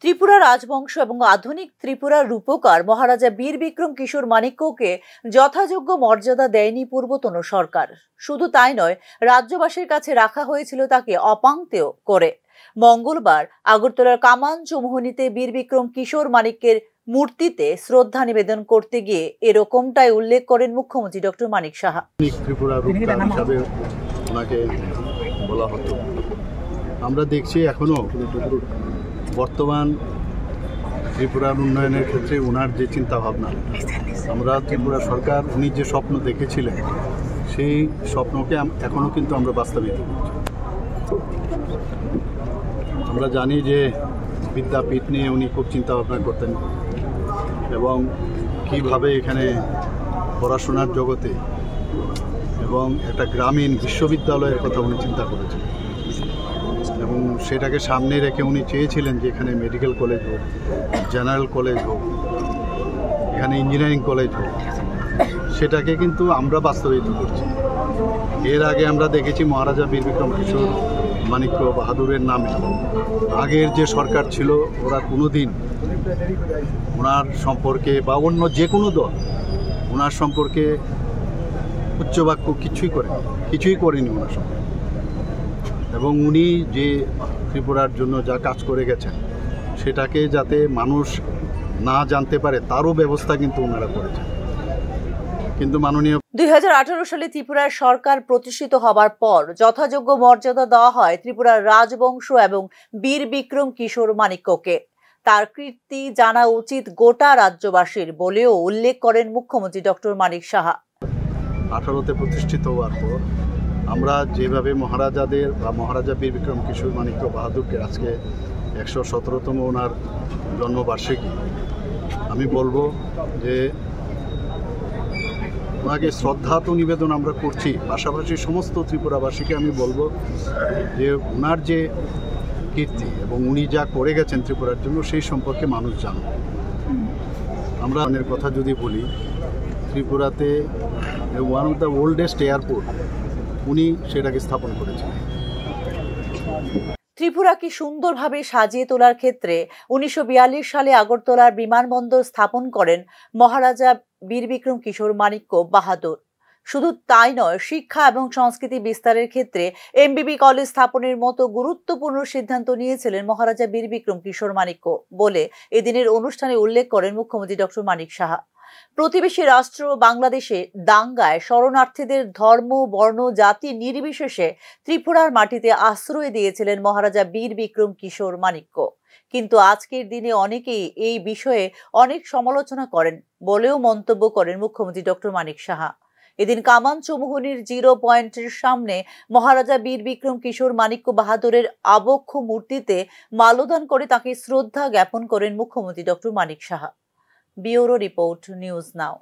ত্রিপুরা রাজবংশ এবং আধুনিক ত্রিপুরার রূপকার মহারাজা বীর বিক্রম কিশোর মাণিক্যকে যথাযোগ্য মর্যাদা দেয়নি পূর্বতন সরকার। শুধু তাই নয়, রাজ্যবাসীর কাছে রাখা হয়েছিল তাকে অপাংক্তেয় করে। মঙ্গলবার আগরতলার কামান চৌমুহনীতে বীর বিক্রম কিশোর মাণিক্যের মূর্তিতে শ্রদ্ধা নিবেদন করতে গিয়ে এরকমটাই উল্লেখ করেন মুখ্যমন্ত্রী ডক্টর মানিক সাহা। ত্রিপুরা রূপকার হিসাবে ওনাকে বলা হতো। আমরা দেখছি এখনো বর্তমান ত্রিপুরার উন্নয়নের ক্ষেত্রে ওনার যে চিন্তা ভাবনা, আমরা ত্রিপুরা সরকার উনি যে স্বপ্ন দেখেছিলেন সেই স্বপ্নকে এখনও কিন্তু আমরা বাস্তবায়িত করছি। আমরা জানি যে বিদ্যাপীঠ নিয়ে উনি খুব চিন্তা ভাবনা করতেন এবং কিভাবে এখানে পড়াশোনার জগতে এবং একটা গ্রামীণ বিশ্ববিদ্যালয়ের কথা উনি চিন্তা করেছেন এবং সেটাকে সামনে রেখে উনি চেয়েছিলেন যে এখানে মেডিকেল কলেজ হোক, জেনারেল কলেজ হোক, এখানে ইঞ্জিনিয়ারিং কলেজ হোক। সেটাকে কিন্তু আমরা বাস্তবায়িত করছি। এর আগে আমরা দেখেছি মহারাজা বীর বিক্রম কিশোর মাণিক্য বাহাদুরের নামে আগের যে সরকার ছিল ওরা কোনোদিন ওনার সম্পর্কে বা অন্য যে কোনো দল ওনার সম্পর্কে উচ্চবাক্য কিছুই করেনি ওনার সম্পর্কে। এবং উনি যে ত্রিপুরার জন্য যা কাজ করে গেছেন সেটাকে যাতে মানুষ না জানতে পারে তারও ব্যবস্থা কিন্তু ওনারা করেছেন। কিন্তু মাননীয় 2018 সালে ত্রিপুরার সরকার প্রতিষ্ঠিত হবার পর যথাযোগ্য মর্যাদা দেওয়া হয় ত্রিপুরার রাজবংশ এবং বীর বিক্রম কিশোর মাণিক্যকে। তার কীর্তি জানা উচিত গোটা রাজ্যবাসীর বলেও উল্লেখ করেন মুখ্যমন্ত্রী ডক্টর মানিক সাহা। 18তে প্রতিষ্ঠিত হওয়ার পর আমরা যেভাবে মহারাজাদের বা মহারাজা বীর বিক্রম কিশোর মাণিক্য বাহাদুরকে আজকে 117তম ওনার জন্মবার্ষিকী, আমি বলবো যে ওনাকে শ্রদ্ধা তো নিবেদন আমরা করছি, পাশাপাশি সমস্ত ত্রিপুরাবাসীকে আমি বলবো যে ওনার যে কীর্তি এবং উনি যা করে গেছেন ত্রিপুরার জন্য সেই সম্পর্কে মানুষ জানুক। আমরা অনেক কথা যদি বলি, ত্রিপুরাতে one of the oldest airport উনি সেটাকে স্থাপন করেছেন। ত্রিপুরাকে সুন্দরভাবে সাজিয়ে তোলার ক্ষেত্রে 1942 সালে আগরতলার বিমানবন্দর স্থাপন করেন মহারাজা বীর বিক্রম কিশোর মাণিক্য বাহাদুর। শুধু তাই নয়, শিক্ষা এবং সংস্কৃতি বিস্তারের ক্ষেত্রে এমবিবি কলেজ স্থাপনের মতো গুরুত্বপূর্ণ সিদ্ধান্ত নিয়েছিলেন মহারাজা বীর বিক্রম কিশোর মাণিক্য বলে এদিনের অনুষ্ঠানে উল্লেখ করেন মুখ্যমন্ত্রী ডক্টর মানিক সাহা। প্রতিবেশী রাষ্ট্র বাংলাদেশে দাঙ্গায় শরণার্থীদের ধর্ম, বর্ণ, জাতি নির্বিশেষে ত্রিপুরার মাটিতে আশ্রয় দিয়েছিলেন মহারাজা বীর বিক্রম কিশোর মাণিক্য। কিন্তু আজকের দিনে অনেকেই এই বিষয়ে অনেক সমালোচনা করেন বলেও মন্তব্য করেন মুখ্যমন্ত্রী ডক্টর মানিক সাহা। এদিন কামান চৌমুহনীর 0 পয়েন্টের সামনে মহারাজা বীর বিক্রম কিশোর মাণিক্য বাহাদুরের আবক্ষ মূর্তিতে মাল্যদান করে তাকে শ্রদ্ধা জ্ঞাপন করেন মুখ্যমন্ত্রী doctor Manik Saha. Bureau report, news নাও।